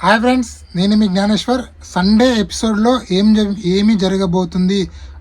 Hi friends, నేను మీ Gnaneshwar. Sunday ఎపిసోడ్లో ఏమి జరగబోతుంది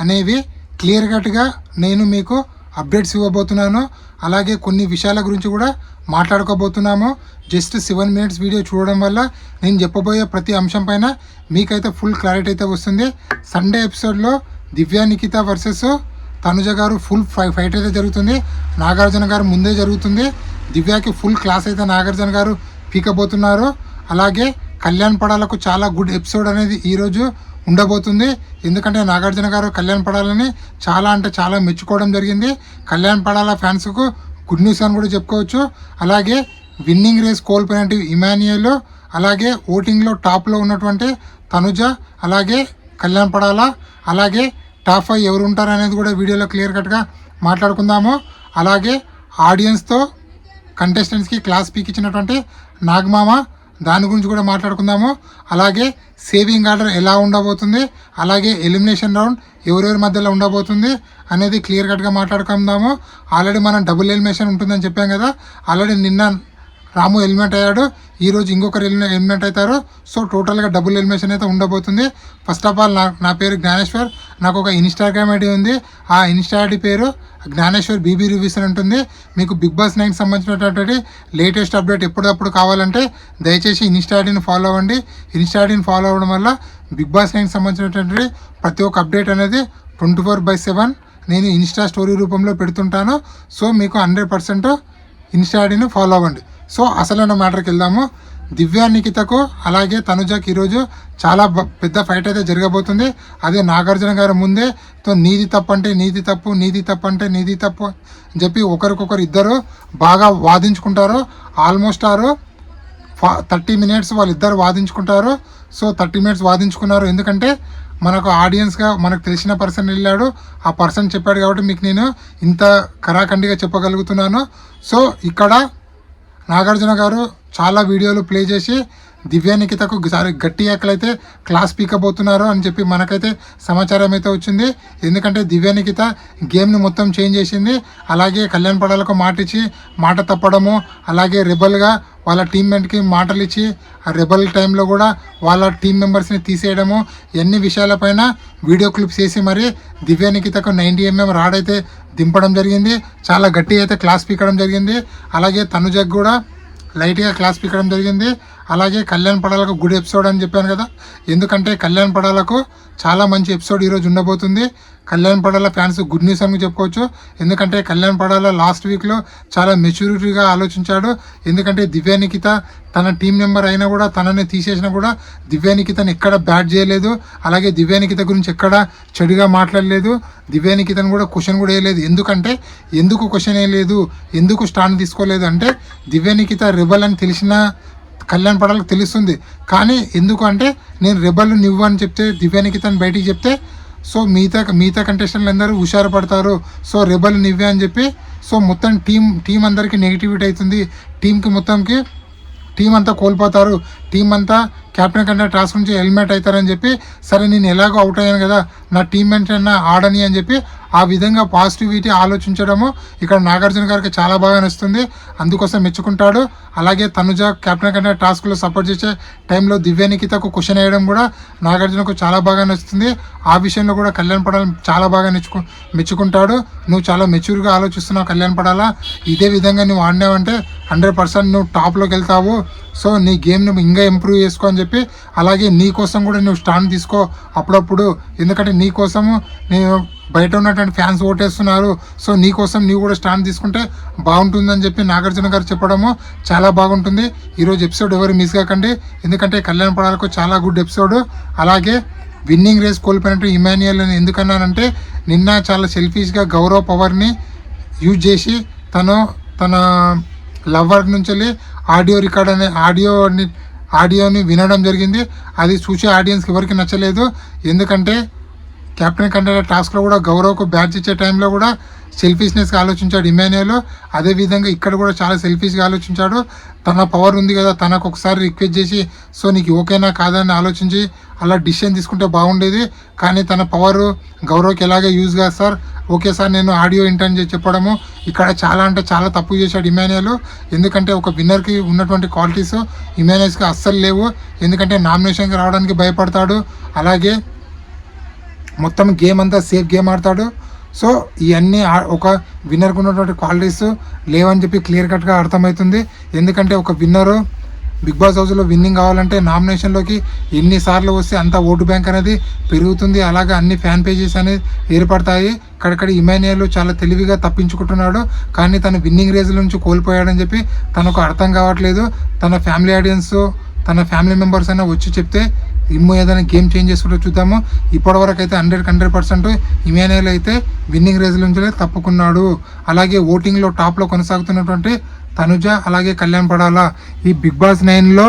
అనేవి క్లియర్ కట్గా నేను మీకు అప్డేట్స్ ఇవ్వబోతున్నాను. అలాగే కొన్ని విషయాల గురించి కూడా మాట్లాడుకోబోతున్నాము. జస్ట్ 7 minutes వీడియో చూడడం వల్ల నేను చెప్పబోయే ప్రతి అంశం పైన మీకైతే ఫుల్ క్లారిటీ అయితే వస్తుంది. సండే ఎపిసోడ్లో దివ్యా నిఖిత వర్సెస్ తనుజ గారు ఫుల్ ఫైట్ అయితే జరుగుతుంది. నాగార్జున గారు ముందే జరుగుతుంది. దివ్యాకి ఫుల్ క్లాస్ అయితే నాగార్జున గారు పీకబోతున్నారు. అలాగే కళ్యాణ్ పడాలకు చాలా గుడ్ ఎపిసోడ్ అనేది ఈరోజు ఉండబోతుంది. ఎందుకంటే నాగార్జున గారు కళ్యాణ్ పడాలని చాలా మెచ్చుకోవడం జరిగింది. కళ్యాణ్ పడాల ఫ్యాన్స్కు గుడ్ న్యూస్ అని కూడా చెప్పుకోవచ్చు. అలాగే విన్నింగ్ రేస్ కోల్పోయినట్టు ఇమాన్యుయల్, అలాగే ఓటింగ్లో టాప్లో ఉన్నటువంటి తనుజ, అలాగే కళ్యాణ్ పడాల, అలాగే టాప్ 5 ఎవరు ఉంటారు అనేది కూడా వీడియోలో క్లియర్ కట్గా మాట్లాడుకుందాము. అలాగే ఆడియన్స్తో కంటెస్టెంట్స్కి క్లాస్ పీక్ ఇచ్చినటువంటి నాగమామ, దాని గురించి కూడా మాట్లాడుకుందాము. అలాగే సేవింగ్ ఆర్డర్ ఎలా ఉండబోతుంది, అలాగే ఎలిమినేషన్ రౌండ్ ఎవరెవరి మధ్యలో ఉండబోతుంది అనేది క్లియర్ కట్గా మాట్లాడుకుందాము. ఆల్రెడీ మనం డబుల్ ఎలిమినేషన్ ఉంటుందని చెప్పాం కదా. ఆల్రెడీ నిన్న రాము ఎలిమినేట్ అయ్యాడు, ఈరోజు ఇంకొకరు ఎలిమినేట్ అవుతారు. సో టోటల్గా డబుల్ ఎలిమినేషన్ అయితే ఉండబోతుంది. ఫస్ట్ ఆఫ్ ఆల్ నా పేరు జ్ఞానేశ్వర్. నాకు ఒక ఇన్స్టాగ్రామ్ ఐడి ఉంది. ఆ ఇన్స్టా ఐడి పేరు జ్ఞానేశ్వర్ బీబీ రివ్యూస్ అని ఉంటుంది. మీకు బిగ్ బాస్ 9 సంబంధించినటువంటి లేటెస్ట్ అప్డేట్ ఎప్పటికప్పుడు కావాలంటే దయచేసి ఇన్స్టా ఐడిని ఫాలో అవ్వండి. ఇన్స్టా ఐడిని ఫాలో అవ్వడం వల్ల బిగ్ బాస్ 9 సంబంధించినటువంటి ప్రతి ఒక్క అప్డేట్ అనేది 24/7 నేను ఇన్స్టా స్టోరీ రూపంలో పెడుతుంటాను. సో మీకు 100% ఇన్స్టా ఐడిని ఫాలో అవ్వండి. సో అసలైన మ్యాటర్కి వెళ్దాము. దివ్యా నిఖితకు అలాగే తనుజకి ఈరోజు చాలా పెద్ద ఫైట్ అయితే జరగబోతుంది. అదే నాగార్జున గారు ముందే నీది తప్పు అంటే నీది తప్పు, నీది తప్పు అంటే నీది తప్పు అని చెప్పి ఒకరికొకరు ఇద్దరు బాగా వాదించుకుంటారు. ఆల్మోస్ట్ 30 minutes వాళ్ళిద్దరు వాదించుకుంటారు. So 30 minutes వాదించుకున్నారు. ఎందుకంటే మనకు ఆడియన్స్గా మనకు తెలిసిన పర్సన్ వెళ్ళాడు, ఆ పర్సన్ చెప్పాడు కాబట్టి మీకు నేను ఇంత కరాఖండిగా చెప్పగలుగుతున్నాను. సో ఇక్కడ నాగార్జున గారు చాలా వీడియోలు ప్లే చేసి దివ్యా నిఖితకు గట్టి ఎక్కలైతే క్లాస్ పీకబోతున్నారు అని చెప్పి మనకైతే సమాచారం అయితే వచ్చింది. ఎందుకంటే దివ్యా నిఖిత గేమ్ని మొత్తం చేంజ్ చేసింది. అలాగే కళ్యాణ్ పడాలకు మాట ఇచ్చి మాట తప్పడము, అలాగే రెబల్గా వాళ్ళ టీమ్మేట్కి మాటలు ఇచ్చి ఆ రెబల్ టైంలో కూడా వాళ్ళ టీం మెంబర్స్ని తీసేయడము, ఎన్ని విషయాలపైన వీడియో క్లిప్స్ చేసి మరి దివ్యా నిఖితకు 90mm రాడ్ అయితే దింపడం జరిగింది. చాలా గట్టి అయితే క్లాస్ పీకడం జరిగింది. అలాగే తనుజకు కూడా లైట్గా క్లాస్ పీకడం జరిగింది. అలాగే కళ్యాణ్ పడాలకు గుడ్ ఎపిసోడ్ అని చెప్పాను కదా. ఎందుకంటే కళ్యాణ్ పడాలకు చాలా మంచి ఎపిసోడ్ ఈరోజు ఉండబోతుంది. Kalyan Padala fans good news అని చెప్పుకోవచ్చు. ఎందుకంటే కళ్యాణ్ పడాల లాస్ట్ వీక్లో చాలా మెచ్యూరిటీగా ఆలోచించాడు. ఎందుకంటే దివ్యా నిఖిత తన టీం మెంబర్ అయినా కూడా తనని తీసేసినా కూడా దివ్యా నిఖితని ఎక్కడ బ్యాట్ చేయలేదు. అలాగే దివ్యా నిఖిత గురించి ఎక్కడ చెడుగా మాట్లాడలేదు. దివ్యా నిఖితని కూడా క్వశ్చన్ కూడా వేయలేదు. ఎందుకు క్వశ్చన్ వేయలేదు, ఎందుకు స్టాండ్ తీసుకోలేదు అంటే దివ్యా నిఖిత రెబల్ అని తెలిసిన కళ్యాణ్ పడాలకు తెలుస్తుంది. కానీ ఎందుకు అంటే నేను రెబల్ నువ్వు అని చెప్తే దివ్యా నిఖితని బయటికి చెప్తే సో మిగతా కంటెస్టెంట్లు అందరూ హుషారు పడతారు. సో రెబల్ నువ్వే అని చెప్పి సో మొత్తం టీం అందరికీ నెగిటివిటీ అవుతుంది. టీం అంతా కోల్పోతారు. టీం అంతా కెప్టెన్ కంటే టాస్క్ నుంచి ఎలిమినేట్ అవుతారని చెప్పి సరే నేను ఎలాగో అవుట్ అయ్యాను కదా, నా టీమ్మేట్ అయినా ఆడని అని చెప్పి ఆ విధంగా పాజిటివిటీ ఆలోచించడము ఇక్కడ నాగార్జున గారికి చాలా బాగా నచ్చుతుంది. అందుకోసం మెచ్చుకుంటాడు. అలాగే తనుజ కెప్టెన్ కంటే టాస్క్లో సపోర్ట్ చేసే టైంలో దివ్యా నిఖితకు క్వశ్చన్ వేయడం కూడా నాగార్జునకు చాలా బాగా నచ్చుతుంది. ఆ విషయంలో కూడా కళ్యాణ్ పడాల చాలా బాగా మెచ్చుకుంటాడు. నువ్వు చాలా మెచ్యూర్గా ఆలోచిస్తున్నావు కళ్యాణ్ పడాల, ఇదే విధంగా నువ్వు ఆడినావంటే 100% నువ్వు టాప్లోకి వెళ్తావు. సో నీ గేమ్ని ఇంకా ఇంప్రూవ్ చేసుకో అని చెప్పి, అలాగే నీ కోసం కూడా నువ్వు స్టాండ్ తీసుకో అప్పుడప్పుడు. ఎందుకంటే నీ కోసము నేను బయట ఉన్నటువంటి ఫ్యాన్స్ ఓటేస్తున్నారు. సో నీ కోసం నీవు కూడా స్టాండ్ తీసుకుంటే బాగుంటుందని చెప్పి నాగార్జున గారు చెప్పడము చాలా బాగుంటుంది. ఈరోజు ఎపిసోడ్ ఎవరు మిస్ కాకండి. ఎందుకంటే కళ్యాణ్ పడాలకు చాలా గుడ్ ఎపిసోడ్. అలాగే విన్నింగ్ రేస్ కోల్పోయినట్టు ఇమాన్యుయల్ అని ఎందుకన్నానంటే నిన్న చాలా సెల్ఫిష్గా గౌరవ్ పవర్ని యూజ్ చేసి తన లవర్ నుంచి ఆడియో రికార్డ్ అనే ఆడియోని వినడం జరిగింది. అది చూసే ఆడియన్స్కి ఎవరికి నచ్చలేదు. ఎందుకంటే కెప్టెన్ కంటెండర్ టాస్క్లో కూడా గౌరవ్కు బ్యాచ్ ఇచ్చే టైంలో కూడా సెల్ఫిష్నెస్గా ఆలోచించాడు ఇమాన్యుయల్. అదేవిధంగా ఇక్కడ కూడా చాలా సెల్ఫిష్గా ఆలోచించాడు. తన పవర్ ఉంది కదా, తనకు ఒకసారి రిక్వెస్ట్ చేసి సో నీకు ఓకేనా కాదని ఆలోచించి అలా డిసిషన్ తీసుకుంటే బాగుండేది. కానీ తన పవర్ గౌరవ్కి ఎలాగే యూజ్ కాదు సార్, ఓకే సార్ నేను ఆడియో ఇంటర్న్ చేసి చెప్పడము ఇక్కడ చాలా అంటే చాలా తప్పు చేశాడు ఇమాన్యుయల్. ఎందుకంటే ఒక విన్నర్కి ఉన్నటువంటి క్వాలిటీస్ ఇమాన్యుయల్స్కి అస్సలు లేవు. ఎందుకంటే నామినేషన్కి రావడానికి భయపడతాడు, అలాగే మొత్తం గేమ్ అంతా సేఫ్ గేమ్ ఆడతాడు. సో ఇవన్నీ ఒక విన్నర్కి ఉన్నటువంటి క్వాలిటీస్ లేవని చెప్పి క్లియర్ కట్గా అర్థమవుతుంది. ఎందుకంటే ఒక విన్నరు బిగ్ బాస్ హౌస్లో విన్నింగ్ కావాలంటే నామినేషన్లోకి ఎన్నిసార్లు వస్తే అంత ఓటు బ్యాంక్ అనేది పెరుగుతుంది, అలాగే అన్ని ఫ్యాన్ పేజెస్ అనేది ఏర్పడతాయి. ఇక్కడక్కడ ఇమాన్యుయల్ చాలా తెలివిగా తప్పించుకుంటున్నాడు, కానీ తను విన్నింగ్ రేజ్ నుంచి కోల్పోయాడని చెప్పి తనకు అర్థం కావట్లేదు. తన ఫ్యామిలీ ఆడియన్స్, తన ఫ్యామిలీ మెంబర్స్ అయినా వచ్చి చెప్తే ఏదైనా గేమ్ చేంజ్ చేసుకుంటూ చూద్దాము. ఇప్పటివరకు అయితే 100% ఇమాన్యుయల్ అయితే విన్నింగ్ రేజ్ నుంచి తప్పుకున్నాడు. అలాగే ఓటింగ్లో టాప్లో కొనసాగుతున్నటువంటి తనుజ, అలాగే కళ్యాణ్ పడాల. ఈ బిగ్ బాస్ 9లో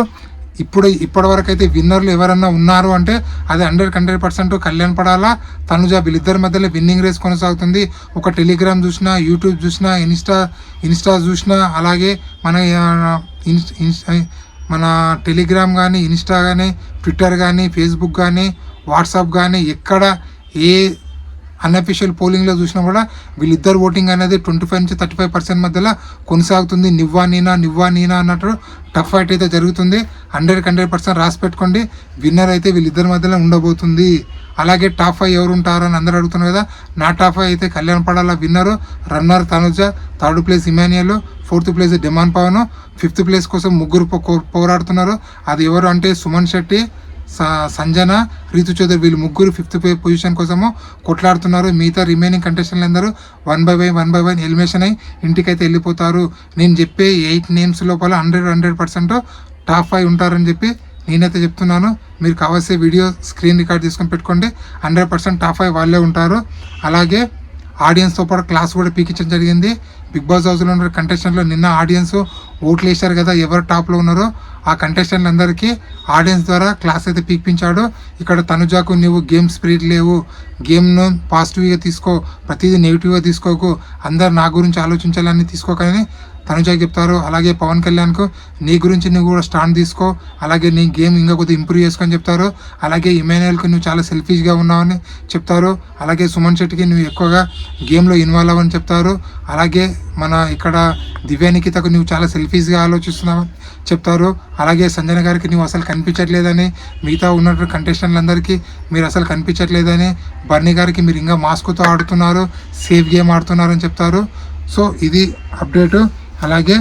ఇప్పటివరకు అయితే విన్నర్లు ఎవరన్నా ఉన్నారు అంటే అది 100% కళ్యాణ్ పడాల, తనుజ. వీళ్ళిద్దరి మధ్యలో విన్నింగ్ రేస్ కొనసాగుతుంది. ఒక టెలిగ్రామ్ చూసినా, యూట్యూబ్ చూసినా, ఇన్స్టా చూసినా, అలాగే మన టెలిగ్రామ్ కానీ, ఇన్స్టా కానీ, ట్విట్టర్ కానీ, ఫేస్బుక్ కానీ, వాట్సాప్ కానీ ఎక్కడ ఏ అన్అఫీషియల్ పోలింగ్లో చూసినా కూడా వీళ్ళిద్దరు ఓటింగ్ అనేది 25 నుంచి 35% మధ్యలో కొనసాగుతుంది. నివ్వా నీనా అన్నట్టు టఫ్ ఫైట్ అయితే జరుగుతుంది. 100% రాసి పెట్టుకోండి, విన్నర్ అయితే వీళ్ళిద్దరి మధ్యలో ఉండబోతుంది. అలాగే టాప్ 5 ఎవరు ఉంటారని అందరూ అడుగుతున్నారు కదా. నా టాప్ 5 అయితే Kalyan Padala winner, runner Tanuja, 3rd place Emmanuel, 4th place Demon Pavan, 5th place కోసం ముగ్గురు పోరాడుతున్నారు. అది ఎవరు అంటే సుమన్ శెట్టి, సంజన, రీతు చౌదరి. వీళ్ళు ముగ్గురు 5th పొజిషన్ కోసము కొట్లాడుతున్నారు. మిగతా రిమైనింగ్ కంటెస్టెంట్లు అందరూ 1 by 1 ఎలిమినేషన్ అయ్యి ఇంటికైతే వెళ్ళిపోతారు. నేను చెప్పే 8 నేమ్స్ లోపల 100% టాప్ 5 ఉంటారని చెప్పి నేనైతే చెప్తున్నాను. మీరు కావాల్సే వీడియో స్క్రీన్ రికార్డ్ తీసుకొని పెట్టుకోండి. 100% టాప్ 5 వాళ్ళే ఉంటారు. అలాగే ఆడియన్స్తో పాటు క్లాస్ కూడా పీకించడం జరిగింది. బిగ్ బాస్ హౌస్లో ఉన్న కంటెస్టెంట్లో నిన్న ఆడియన్స్ ఓట్లు వేశారు కదా, ఎవరు టాప్లో ఉన్నారో ఆ కంటెస్టెంట్లు అందరికీ ఆడియన్స్ ద్వారా క్లాస్ అయితే పీకించాడు. ఇక్కడ తనుజాకు నువ్వు గేమ్ స్పిరిట్ లేవు, గేమ్ను పాజిటివ్గా తీసుకో, ప్రతిదీ నెగిటివ్గా తీసుకోకు, అందరు నా గురించి ఆలోచించాలని తీసుకోకని తనుజాకి చెప్తారు. అలాగే పవన్ కళ్యాణ్కు నీ గురించి నువ్వు కూడా స్టాండ్ తీసుకో, అలాగే నీ గేమ్ ఇంకా కొద్దిగా ఇంప్రూవ్ చేసుకొని చెప్తారు. అలాగే ఇమాన్యుయల్కి నువ్వు చాలా సెల్ఫిష్గా ఉన్నావని చెప్తారు. అలాగే సుమన్ శెట్టికి నువ్వు ఎక్కువగా గేమ్లో ఇన్వాల్వ్ అవ్వని చెప్తారు. అలాగే మన ఇక్కడ దివ్యానికితకు నువ్వు చాలా సెల్ఫీస్గా ఆలోచిస్తున్నావని చెప్తారు. అలాగే సంజన గారికి నువ్వు అసలు కనిపించట్లేదని, మిగతా ఉన్నటువంటి కంటెస్టెంట్లందరికీ మీరు అసలు కనిపించట్లేదని, బర్నీ గారికి మీరు ఇంకా మాస్క్తో ఆడుతున్నారు, సేఫ్ గేమ్ ఆడుతున్నారు అని చెప్తారు. సో ఇది అప్డేటు. అలాగే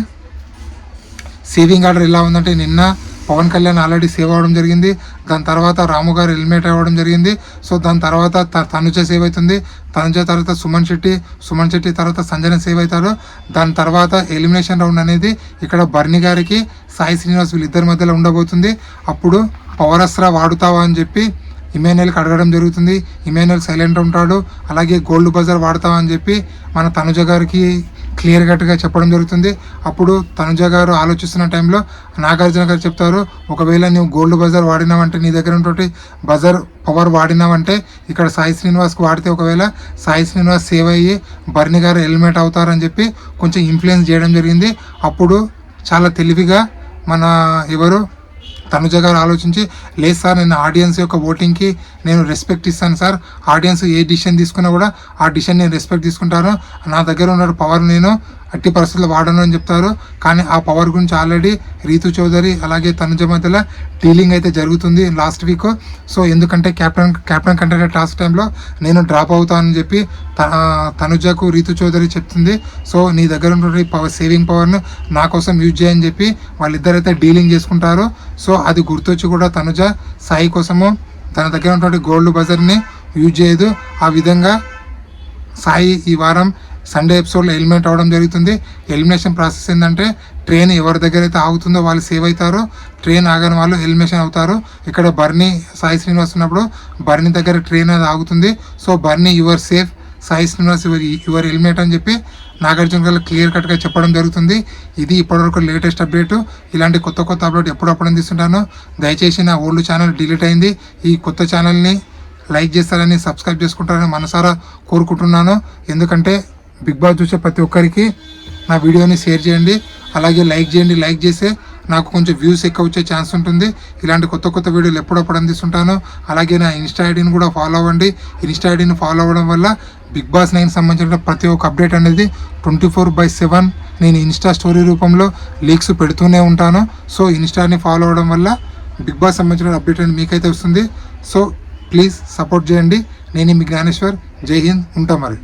సేవింగ్ ఆర్డర్ ఎలా ఉందంటే నిన్న పవన్ కళ్యాణ్ ఆల్రెడీ సేవ్ అవ్వడం జరిగింది. దాని తర్వాత రాము గారు ఎలిమినేట్ అవ్వడం జరిగింది. సో దాని తర్వాత తనుజ సేవ్ అవుతుంది. తనుజ తర్వాత సుమన్ శెట్టి తర్వాత సంజన సేవ్ అవుతారు. దాని తర్వాత ఎలిమినేషన్ రౌండ్ అనేది ఇక్కడ బర్నీ గారికి, సాయి శ్రీనివాస్ వీళ్ళిద్దరి మధ్యలో ఉండబోతుంది. అప్పుడు పవరస్త్ర వాడుతావా అని చెప్పి ఇమాన్యుయల్కి అడగడం జరుగుతుంది. ఇమాన్యుయల్ సైలెంట్ ఉంటాడు. అలాగే గోల్డ్ బజార్ వాడతావా అని చెప్పి మన తనుజ గారికి క్లియర్ కట్గా చెప్పడం జరుగుతుంది. అప్పుడు తనుజ గారు ఆలోచిస్తున్న టైంలో నాగార్జున గారు చెప్తారు, ఒకవేళ నువ్వు గోల్డ్ బజార్ వాడినావంటే, నీ దగ్గర ఉన్నటువంటి బజార్ పవర్ వాడినావంటే ఇక్కడ సాయి శ్రీనివాస్కి వాడితే ఒకవేళ సాయి శ్రీనివాస్ సేవ్ అయ్యి బర్నీ గారు ఎలిమినేట్ అవుతారని చెప్పి కొంచెం ఇన్ఫ్లుయెన్స్ చేయడం జరిగింది. అప్పుడు చాలా తెలివిగా మన ఎవరు తనుజ గారు ఆలోచించి, లేదు సార్ నేను ఆడియన్స్ యొక్క ఓటింగ్కి నేను రెస్పెక్ట్ ఇస్తాను సార్, ఆడియన్స్ ఏ డిసిషన్ తీసుకున్నా కూడా ఆ డిసిషన్ నేను రెస్పెక్ట్ తీసుకుంటాను, నా దగ్గర ఉన్న పవర్ నేను అట్టి పరిస్థితుల్లో వాడను అని చెప్తారు. కానీ ఆ పవర్ గురించి ఆల్రెడీ రీతు చౌదరి అలాగే తనుజ మధ్యలో డీలింగ్ అయితే జరుగుతుంది లాస్ట్ వీక్. సో ఎందుకంటే క్యాప్టెన్ కంటెండర్ టాస్క్ టైంలో నేను డ్రాప్ అవుతానని చెప్పి తనుజకు రీతు చౌదరి చెప్తుంది. సో నీ దగ్గర ఉన్నటువంటి పవర్, సేవింగ్ పవర్ను నా కోసం యూజ్ చేయని చెప్పి వాళ్ళిద్దరైతే డీలింగ్ చేసుకుంటారు. సో అది గుర్తొచ్చి కూడా తనుజ సాయి కోసము తన దగ్గర ఉన్నటువంటి గోల్డ్ బజర్ని యూజ్ చేయదు. ఆ విధంగా సాయి ఈ వారం సండే ఎపిసోడ్లో ఎలిమినేట్ అవ్వడం జరుగుతుంది. ఎలిమినేషన్ ప్రాసెస్ ఏంటంటే ట్రైన్ ఎవరి దగ్గర అయితే ఆగుతుందో వాళ్ళు సేవ్ అవుతారు, ట్రైన్ ఆగని వాళ్ళు ఎలిమినేషన్ అవుతారు. ఇక్కడ బర్నీ, సాయి శ్రీనివాస్ ఉన్నప్పుడు బర్నీ దగ్గర ట్రైన్ అది ఆగుతుంది. So Bharani your safe, Sai Srinivas your eliminate అని చెప్పి నాగార్జున గారు క్లియర్ కట్గా చెప్పడం జరుగుతుంది. ఇది ఇప్పటివరకు లేటెస్ట్ అప్డేటు. ఇలాంటి కొత్త అప్డేట్ ఎప్పుడప్పుడు తీస్తుంటాను. దయచేసి నా ఓల్డ్ ఛానల్ డిలీట్ అయింది. ఈ కొత్త ఛానల్ని లైక్ చేస్తారని, సబ్స్క్రైబ్ చేసుకుంటారని మనసారా కోరుకుంటున్నాను. ఎందుకంటే బిగ్ బాస్ చూసే ప్రతి ఒక్కరికి నా వీడియోని షేర్ చేయండి, అలాగే లైక్ చేయండి. లైక్ చేస్తే నాకు కొంచెం వ్యూస్ ఎక్కువ వచ్చే ఛాన్స్ ఉంటుంది. ఇలాంటి కొత్త కొత్త వీడియోలు ఎప్పుడప్పుడు అందిస్తుంటాను. అలాగే నా ఇన్స్టా ఐడిని కూడా ఫాలో అవ్వండి. ఇన్స్టా ఐడిని ఫాలో అవ్వడం వల్ల బిగ్ బాస్ 9 సంబంధించిన ప్రతి ఒక్క అప్డేట్ అనేది 24/7 నేను ఇన్స్టా స్టోరీ రూపంలో లీక్స్ పెడుతూనే ఉంటాను. సో ఇన్స్టాని ఫాలో అవ్వడం వల్ల బిగ్ బాస్ సంబంధించిన అప్డేట్ అనేది మీకైతే వస్తుంది. సో ప్లీజ్ సపోర్ట్ చేయండి. నేను మీ జ్ఞానేశ్వర్. జై హింద్. ఉంటా మరి.